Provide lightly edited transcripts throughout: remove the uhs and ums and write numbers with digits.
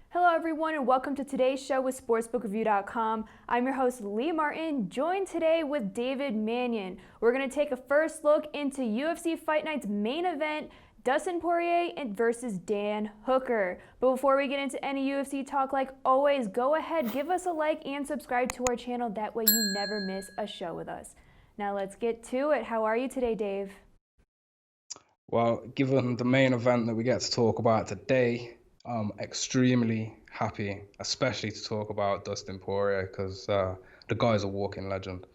Hello everyone and welcome to today's show with sportsbookreview.com. I'm your host Lee Martin, joined today with David Manyun. We're going to take a first look into UFC Fight Night's main event, Dustin Poirier versus Dan Hooker. But before we get into any UFC talk, like always, go ahead, give us a like and subscribe to our channel. That way you never miss a show with us. Now let's get to it. How are you today, Dave? Well, given the main event that we get to talk about today, I'm extremely happy, especially to talk about Dustin Poirier, because the guy's a walking legend.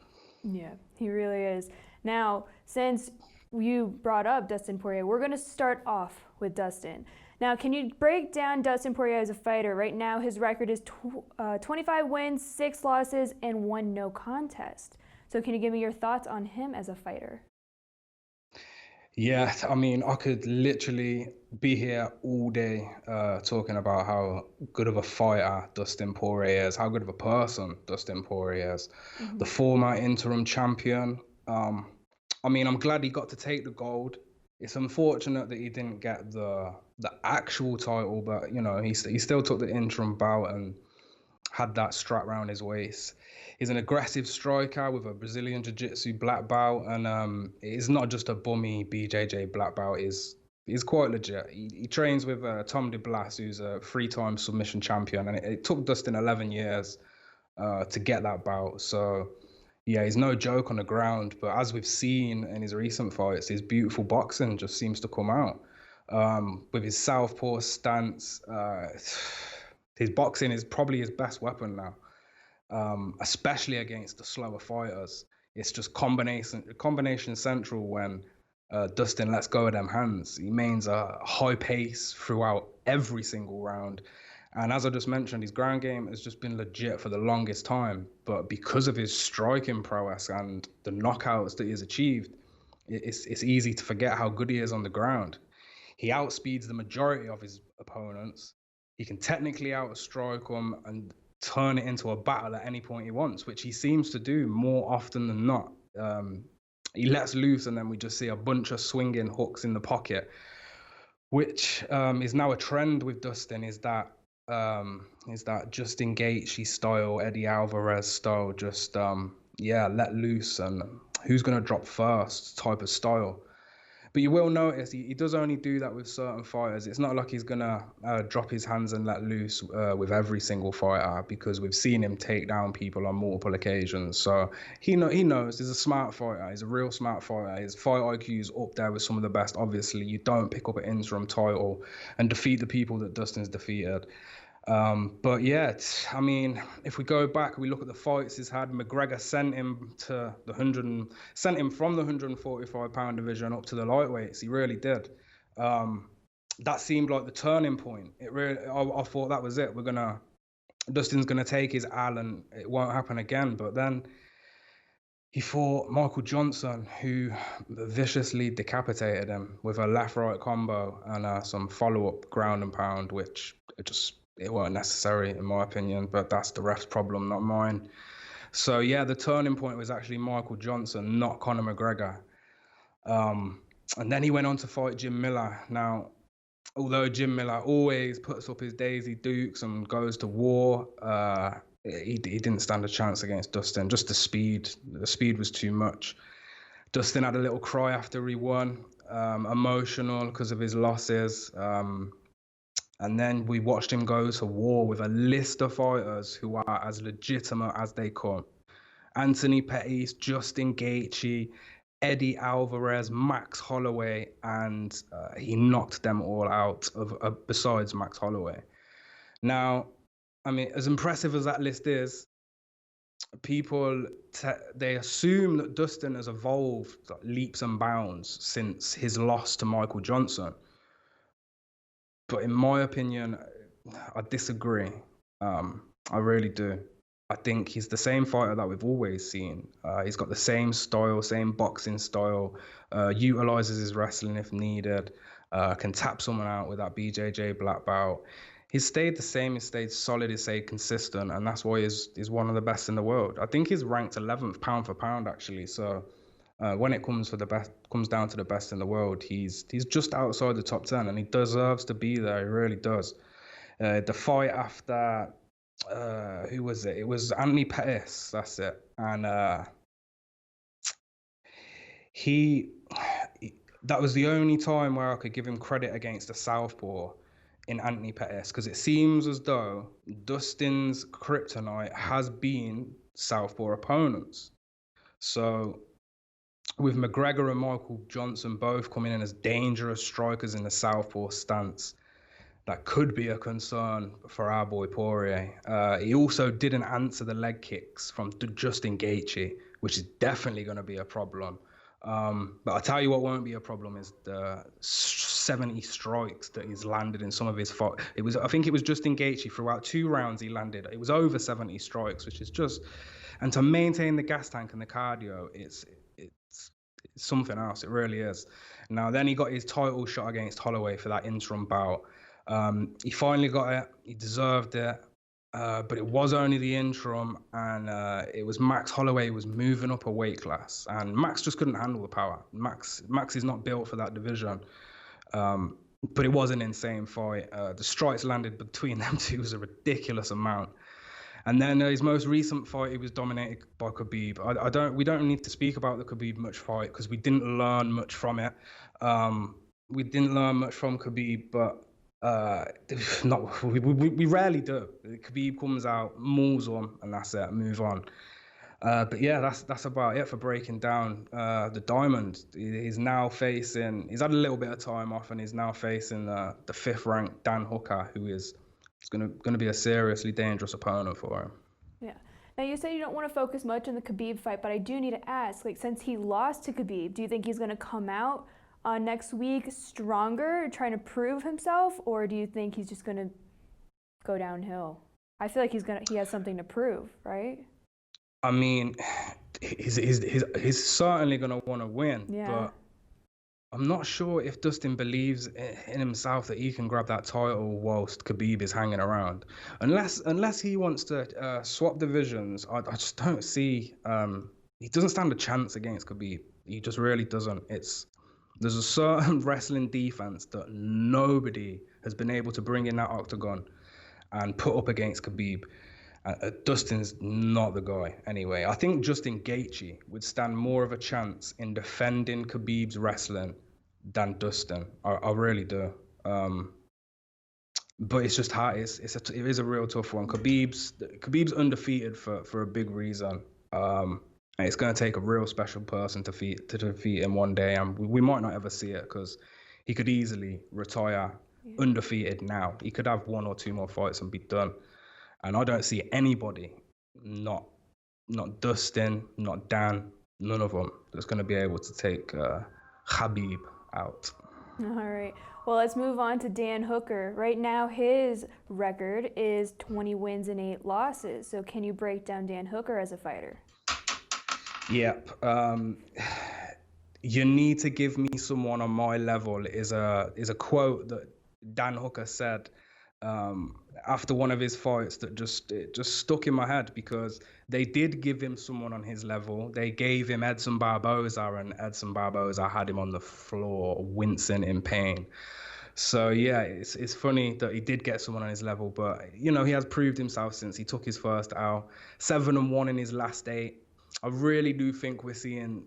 Yeah, he really is. Now, since you brought up Dustin Poirier, we're going to start off with Dustin. Now, can you break down Dustin Poirier as a fighter? Right now, his record is 25 wins, 6 losses, and 1 no contest. So can you give me your thoughts on him as a fighter? Yeah, I mean, I could literally be here all day talking about how good of a fighter Dustin Poirier is, how good of a person Dustin Poirier is, the former interim champion. I mean, I'm glad he got to take the gold. It's unfortunate that he didn't get the actual title, but you know, he still took the interim bout and had that strap around his waist. He's an aggressive striker with a Brazilian Jiu-Jitsu black belt, and it's not just a bummy BJJ black belt. He's quite legit. He trains with Tom DeBlas, who's a 3-time submission champion, and it took Dustin 11 years to get that bout. So yeah, he's no joke on the ground. But as we've seen in his recent fights, his beautiful boxing just seems to come out. With his southpaw stance, his boxing is probably his best weapon now, especially against the slower fighters. It's just combination central when Dustin lets go of them hands. He maintains a high pace throughout every single round. And as I just mentioned, his ground game has just been legit for the longest time. But because of his striking prowess and the knockouts that he's achieved, it's easy to forget how good he is on the ground. He outspeeds the majority of his opponents. He can technically outstrike them and turn it into a battle at any point he wants, which he seems to do more often than not. He lets loose and then we just see a bunch of swinging hooks in the pocket, which is now a trend with Dustin. Is that Justin Gaethje style, Eddie Alvarez style, just let loose and who's gonna drop first type of style. But you will notice he does only do that with certain fighters. It's not like he's gonna drop his hands and let loose with every single fighter, because we've seen him take down people on multiple occasions. So he knows he's a smart fighter. He's a real smart fighter. His fight IQ is up there with some of the best. Obviously, you don't pick up an interim title and defeat the people that Dustin's defeated. But yeah, I mean, if we go back, we look at the fights he's had. McGregor sent him to sent him from the 145-pound division up to the lightweights. He really did. That seemed like the turning point. I thought that was it. Dustin's gonna take his L and it won't happen again. But then he fought Michael Johnson, who viciously decapitated him with a left-right combo and some follow-up ground and pound, which it weren't necessary in my opinion, but that's the ref's problem, not mine. So yeah, the turning point was actually Michael Johnson, not Conor McGregor. And then he went on to fight Jim Miller. Now, although Jim Miller always puts up his Daisy Dukes and goes to war, he didn't stand a chance against Dustin. Just the speed was too much. Dustin had a little cry after he won, emotional because of his losses. And then we watched him go to war with a list of fighters who are as legitimate as they come. Anthony Pettis, Justin Gaethje, Eddie Alvarez, Max Holloway, and he knocked them all out besides Max Holloway. Now, I mean, as impressive as that list is, people they assume that Dustin has evolved leaps and bounds since his loss to Michael Johnson. But in my opinion, I disagree. I really do. I think he's the same fighter that we've always seen. He's got the same style, same boxing style, utilizes his wrestling if needed, can tap someone out with that BJJ black belt. He's stayed the same, he's stayed solid, he's stayed consistent, and that's why he's one of the best in the world. I think he's ranked 11th pound for pound, actually. So When it comes down to the best in the world, he's just outside the top 10, and he deserves to be there. He really does. The fight after, who was it? It was Anthony Pettis. That's it. And he that was the only time where I could give him credit against a southpaw in Anthony Pettis, because it seems as though Dustin's kryptonite has been southpaw opponents. So with McGregor and Michael Johnson both coming in as dangerous strikers in the southpaw stance, that could be a concern for our boy Poirier. He also didn't answer the leg kicks from Justin Gaethje, which is definitely going to be a problem. But I'll tell you what won't be a problem is the 70 strikes that he's landed in some of his fights. I think it was Justin Gaethje throughout 2 rounds he landed. It was over 70 strikes, which is just, and to maintain the gas tank and the cardio, it's something else. It really is. Now, then he got his title shot against Holloway for that interim bout. He finally got it. He deserved it. But it was only the interim, and it was Max Holloway was moving up a weight class, and Max just couldn't handle the power. Max is not built for that division. But it was an insane fight. The strikes landed between them two was a ridiculous amount. And then his most recent fight, he was dominated by Khabib. We don't need to speak about the Khabib much fight because we didn't learn much from it. We didn't learn much from Khabib, but we rarely do. Khabib comes out, mauls him, and that's it. Move on. But yeah, that's about it for breaking down the Diamond. He's now facing. He's had a little bit of time off, and he's now facing the 5th ranked Dan Hooker, who is going to be a seriously dangerous opponent for him. Yeah. Now you said you don't want to focus much on the Khabib fight, but I do need to ask, since he lost to Khabib, do you think he's going to come out next week stronger, trying to prove himself, or do you think he's just going to go downhill? I feel like he has something to prove, right? I mean, he's certainly going to want to win, but I'm not sure if Dustin believes in himself that he can grab that title whilst Khabib is hanging around. Unless he wants to swap divisions, I just don't see. He doesn't stand a chance against Khabib. He just really doesn't. There's a certain wrestling defense that nobody has been able to bring in that octagon and put up against Khabib. Dustin's not the guy anyway. I think Justin Gaethje would stand more of a chance in defending Khabib's wrestling than Dustin. I really do. But it's just hard. It is a real tough one. Khabib's undefeated for a big reason. And it's going to take a real special person to defeat him one day. And we might not ever see it because he could easily retire undefeated now. He could have 1 or 2 more fights and be done. And I don't see anybody, not Dustin, not Dan, none of them, that's going to be able to take Khabib out. All right. Well, let's move on to Dan Hooker. Right now, his record is 20 wins and 8 losses. So can you break down Dan Hooker as a fighter? Yep. You need to give me someone on my level is a quote that Dan Hooker said after one of his fights that just stuck in my head, because they did give him someone on his level. They gave him Edson Barboza, and Edson Barboza had him on the floor wincing in pain. So yeah, it's funny that he did get someone on his level, but he has proved himself since he took his first L. 7-1 in his last 8. I really do think we're seeing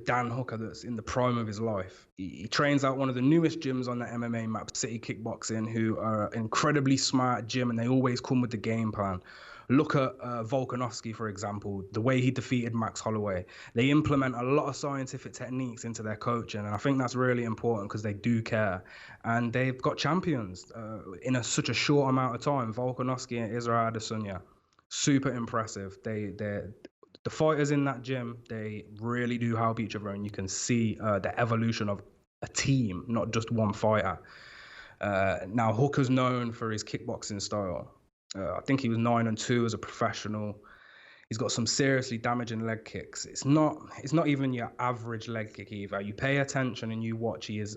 Dan Hooker that's in the prime of his life. He trains out one of the newest gyms on the MMA map, City Kickboxing, who are an incredibly smart gym, and they always come with the game plan. Look at Volkanovski, for example, the way he defeated Max Holloway. They implement a lot of scientific techniques into their coaching, and I think that's really important because they do care. And they've got champions in such a short amount of time. Volkanovski and Israel Adesanya, super impressive. The fighters in that gym, they really do help each other, and you can see the evolution of a team, not just one fighter. Now, Hooker's known for his kickboxing style. I think he was 9-2 as a professional. He's got some seriously damaging leg kicks. It's not even your average leg kick either. You pay attention and you watch. He is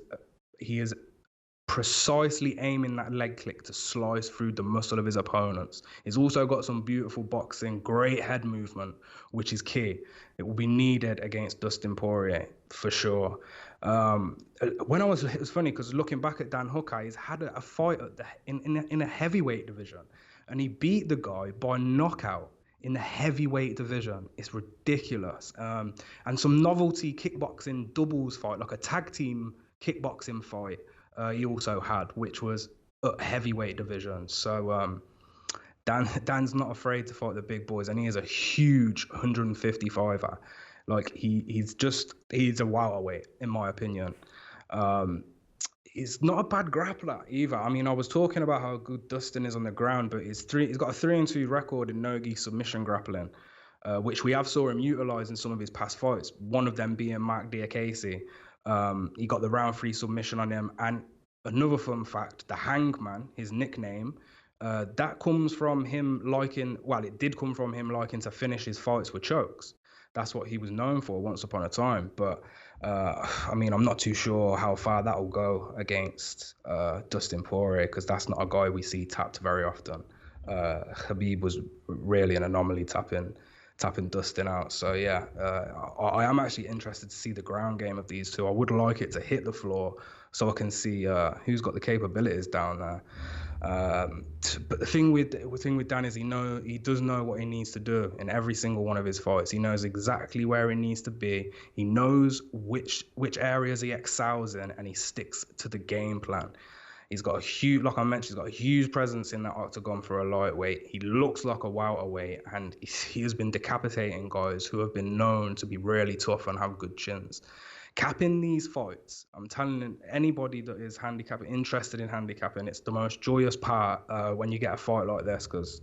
precisely aiming that leg kick to slice through the muscle of his opponents. He's also got some beautiful boxing, great head movement, which is key. It will be needed against Dustin Poirier for sure. It was funny because looking back at Dan Hooker, he's had a fight in a heavyweight division, and he beat the guy by knockout in the heavyweight division. It's ridiculous. And some novelty kickboxing doubles fight, like a tag team kickboxing fight, he also had, which was a heavyweight division. So Dan's not afraid to fight the big boys, and he is a huge 155er. Like he's a welterweight in my opinion. He's not a bad grappler either. I mean, I was talking about how good Dustin is on the ground, but he's got a 3-2 record in no-gi submission grappling, which we have saw him utilize in some of his past fights. One of them being Mark Diakese. He got the round 3 submission on him. And another fun fact, the Hangman, his nickname, that comes from him it did come from him liking to finish his fights with chokes. That's what he was known for once upon a time. But I mean, I'm not too sure how far that will go against Dustin Poirier, because that's not a guy we see tapped very often. Khabib was really an anomaly tapping Dustin out. So yeah, I am actually interested to see the ground game of these two. I would like it to hit the floor so I can see who's got the capabilities down there. But the thing with Dan is he does know what he needs to do in every single one of his fights. He knows exactly where he needs to be. He knows which areas he excels in, and he sticks to the game plan. He's got like I mentioned, he's got a huge presence in that octagon for a lightweight. He looks like a welterweight, and he has been decapitating guys who have been known to be really tough and have good chins. Capping these fights, I'm telling anybody that is interested in handicapping, it's the most joyous part when you get a fight like this, because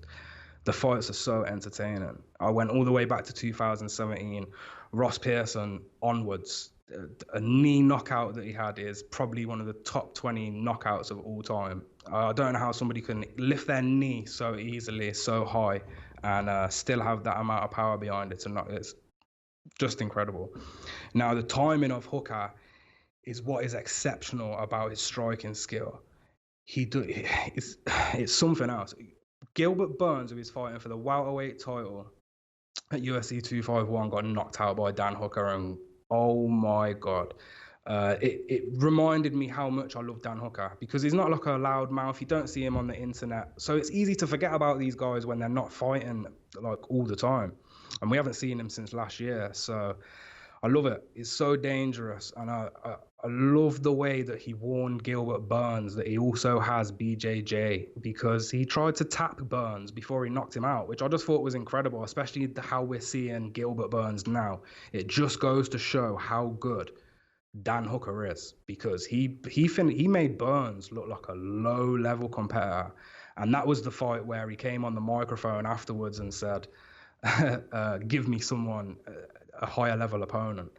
the fights are so entertaining. I went all the way back to 2017, Ross Pearson onwards. A knee knockout that he had is probably one of the top 20 knockouts of all time. I don't know how somebody can lift their knee so easily, so high, and still have that amount of power behind it to knock. It's just incredible. Now, the timing of Hooker is what is exceptional about his striking skill. It's something else. Gilbert Burns, who is fighting for the welterweight title at UFC 251, got knocked out by Dan Hooker, and oh my God. It reminded me how much I love Dan Hooker, because he's not like a loud mouth. You don't see him on the internet. So it's easy to forget about these guys when they're not fighting like all the time. And we haven't seen him since last year. So I love it. It's so dangerous. And I love the way that he warned Gilbert Burns that he also has BJJ, because he tried to tap Burns before he knocked him out, which I just thought was incredible, especially how we're seeing Gilbert Burns now. It just goes to show how good Dan Hooker is, because he made Burns look like a low-level competitor. And that was the fight where he came on the microphone afterwards and said, give me someone, a higher level opponent.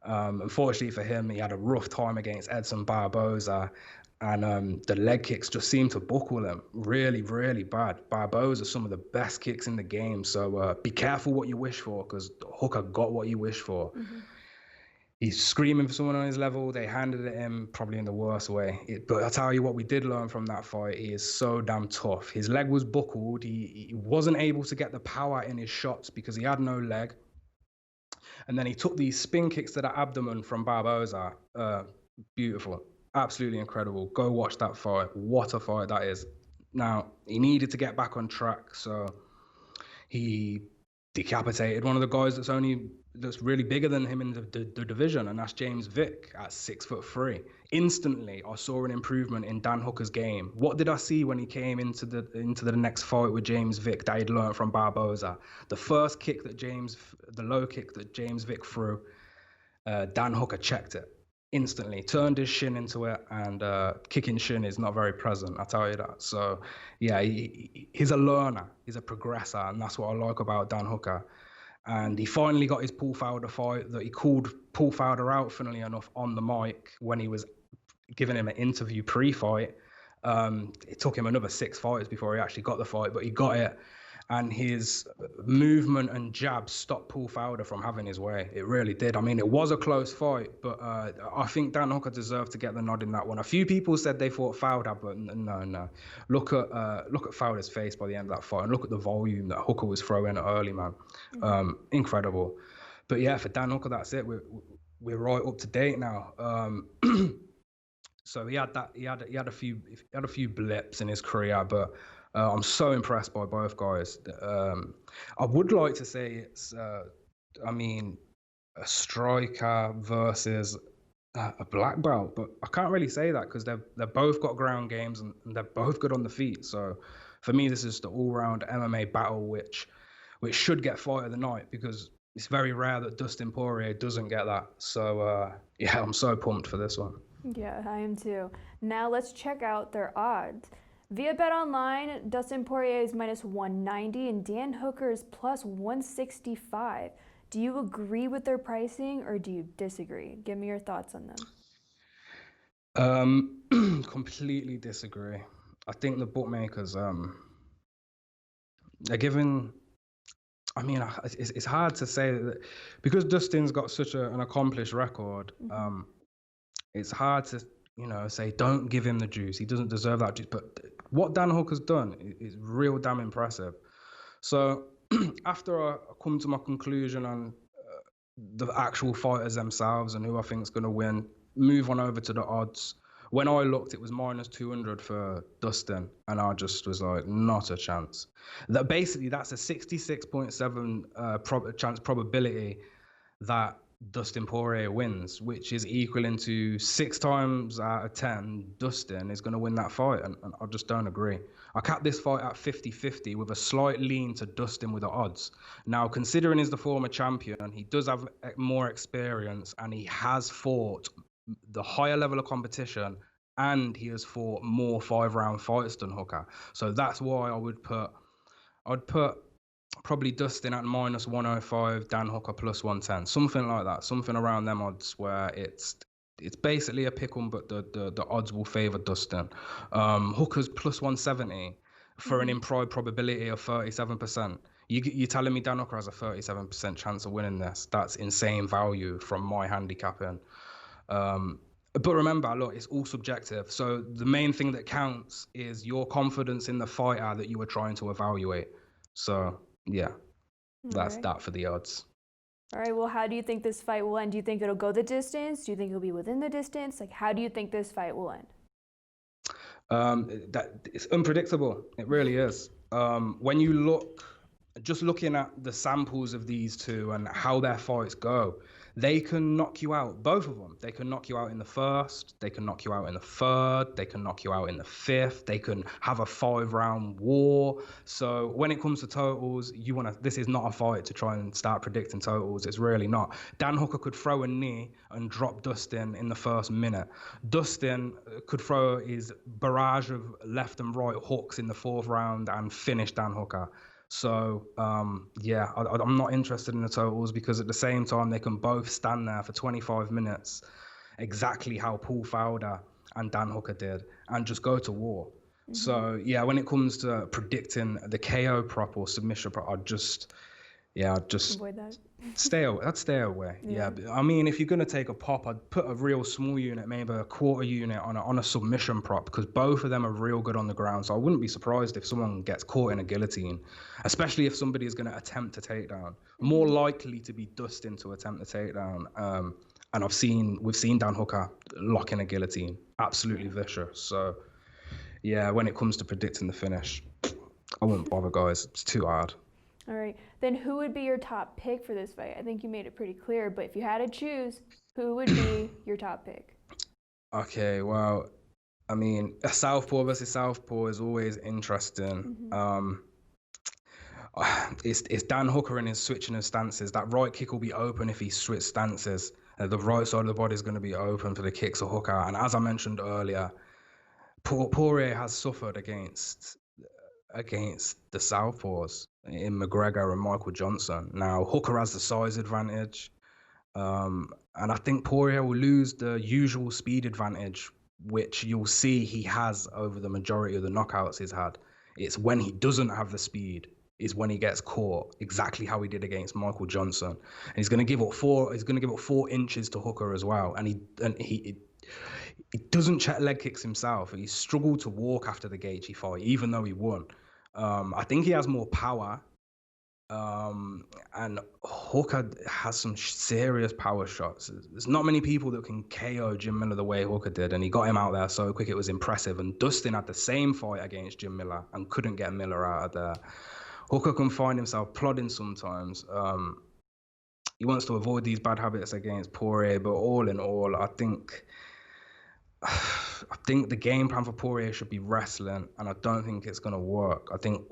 Unfortunately for him, he had a rough time against Edson Barboza, and the leg kicks just seemed to buckle him really, really bad. Barboza are some of the best kicks in the game, so be careful what you wish for, because Hooker got what he wished for. Mm-hmm. He's screaming for someone on his level. They handed it him probably in the worst way. But I tell you what, we did learn from that fight. He is so damn tough. His leg was buckled. He wasn't able to get the power in his shots because he had no leg. And then he took these spin kicks to the abdomen from Barboza. Beautiful. Absolutely incredible. Go watch that fight. What a fight that is. Now, he needed to get back on track, so he decapitated one of the guys that's really bigger than him in the division, and that's James Vick at 6'3". Instantly, I saw an improvement in Dan Hooker's game. What did I see when he came into the next fight with James Vick that he'd learned from Barboza? The first kick the low kick that James Vick threw, Dan Hooker checked it instantly, turned his shin into it, and kicking shin is not very present, I tell you that. So yeah, he's a learner, he's a progressor, and that's what I like about Dan Hooker. And he finally got his Paul Felder fight that he called Paul Felder out, funnily enough, on the mic when he was giving him an interview pre-fight. It took him another 6 fights before he actually got the fight, but he got it. and his movement and jab stopped Paul Felder from having his way. It really did. I mean, it was a close fight, but I think Dan Hooker deserved to get the nod in that one. A few people said they thought Felder, but no. Look at Felder's face by the end of that fight, and look at the volume that Hooker was throwing early, man. Incredible. But yeah, for Dan Hooker, that's it. We're right up to date now. So he had a few blips in his career, but I'm so impressed by both guys. I would like to say it's a striker versus a black belt, but I can't really say that because they've both got ground games and they're both good on the feet. So for me, this is the all-round MMA battle, which should get fight of the night, because it's very rare that Dustin Poirier doesn't get that. So yeah, I'm so pumped for this one. Yeah, I am too. Now let's check out their odds. Via BetOnline, Dustin Poirier is minus 190 and Dan Hooker is plus 165. Do you agree with their pricing or do you disagree? Give me your thoughts on them. Completely disagree. I think the bookmakers, they're giving. I mean, it's hard to say that because Dustin's got such an accomplished record. It's hard to, say don't give him the juice. He doesn't deserve that juice. But what Dan Hooker's done is real damn impressive. So after I come to my conclusion on the actual fighters themselves and who I think is going to win, move on over to the odds. When I looked, it was minus 200 for Dustin, and I just was like, not a chance. That's a 66.7 chance probability that Dustin Poirier wins, which is equivalent to 6 times out of 10 Dustin is going to win that fight, and I just don't agree. I capped this fight at 50-50 with a slight lean to Dustin with the odds. Now, considering he's the former champion, he does have more experience, and he has fought the higher level of competition, and he has fought more 5-round fights than Hooker. So that's why I'd put probably Dustin at minus 105, Dan Hooker plus 110, something like that, something around them odds where it's basically a pick 'em, but the odds will favor Dustin. Hooker's plus 170 for an implied probability of 37%. You're telling me Dan Hooker has a 37% chance of winning this? That's insane value from my handicapping. But remember, look, it's all subjective. So the main thing that counts is your confidence in the fighter that you were trying to evaluate. So yeah, that's that for the odds. All right, well, how do you think this fight will end? Do you think it'll go the distance? Do you think it'll be within the distance? Like, how do you think this fight will end? It's unpredictable. It really is. When you looking at the samples of these two and how their fights go, they can knock you out, both of them. They can knock you out in the first, they can knock you out in the third, they can knock you out in the fifth, they can have a 5-round war. So when it comes to totals, this is not a fight to try and start predicting totals. It's really not. Dan Hooker could throw a knee and drop Dustin in the first minute. Dustin could throw his barrage of left and right hooks in the 4th round and finish Dan Hooker. So, yeah, I'm not interested in the totals because at the same time, they can both stand there for 25 minutes, exactly how Paul Felder and Dan Hooker did, and just go to war. So, yeah, when it comes to predicting the KO prop or submission prop, I'd just avoid that. I'd stay away. Yeah. I mean, if you're going to take a pop, I'd put a real small unit, maybe a quarter unit on a submission prop, because both of them are real good on the ground. So I wouldn't be surprised if someone gets caught in a guillotine, especially if somebody is going to attempt a takedown. More likely to be Dustin to attempt a takedown. And we've seen Dan Hooker lock in a guillotine. Absolutely vicious. So yeah, when it comes to predicting the finish, I wouldn't bother, guys. It's too hard. All right, then who would be your top pick for this fight? I think you made it pretty clear, but if you had to choose, who would be your top pick? Okay, well, I mean, a southpaw versus southpaw is always interesting. It's Dan Hooker in his switching of stances. That right kick will be open if he switches stances. The right side of the body is going to be open for the kicks of Hooker. And as I mentioned earlier, Poirier has suffered against the southpaws in McGregor and Michael Johnson. Now, Hooker has the size advantage, and I think Poirier will lose the usual speed advantage, which you'll see he has over the majority of the knockouts he's had. It's when he doesn't have the speed, is when he gets caught, exactly how he did against Michael Johnson. And he's going to give up 4 inches to Hooker as well. And he doesn't check leg kicks himself. He struggled to walk after the Gaethje fight, even though he won. I think he has more power. And Hooker has some serious power shots. There's not many people that can KO Jim Miller the way Hooker did, and he got him out there so quick. It was impressive. And Dustin had the same fight against Jim Miller and couldn't get Miller out of there. Hooker can find himself plodding sometimes. He wants to avoid these bad habits against Poirier, but all in all, I think the game plan for Poirier should be wrestling, and I don't think it's going to work. I think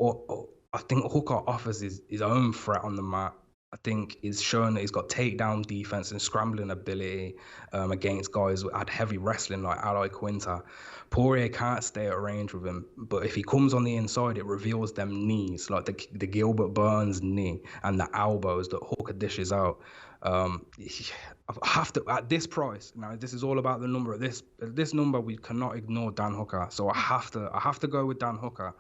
Hooker offers his own threat on the mat. I think he's shown that he's got takedown defense and scrambling ability against guys who had heavy wrestling like Aloy Quinta. Poirier can't stay at range with him, but if he comes on the inside, it reveals them knees, like the Gilbert Burns knee and the elbows that Hooker dishes out. I have to, at this price, now this is all about the number. At this number, we cannot ignore Dan Hooker. So I have to go with Dan Hooker.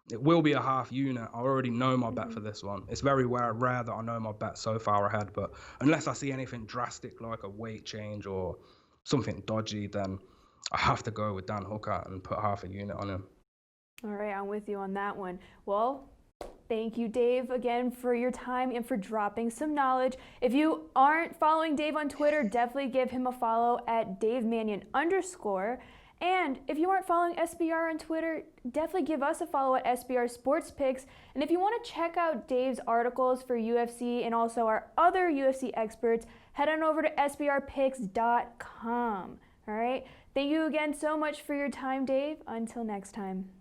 It will be a half unit. I already know my bet for this one. It's very rare that I know my bet so far ahead, but unless I see anything drastic like a weight change or something dodgy, then I have to go with Dan Hooker and put half a unit on him. All right, I'm with you on that one. Well, thank you, Dave, again for your time and for dropping some knowledge. If you aren't following Dave on Twitter, definitely give him a follow at DaveManyun_. And if you aren't following SBR on Twitter, definitely give us a follow at SBR Sports Picks. And if you want to check out Dave's articles for UFC and also our other UFC experts, head on over to sbrpicks.com. All right. Thank you again so much for your time, Dave. Until next time.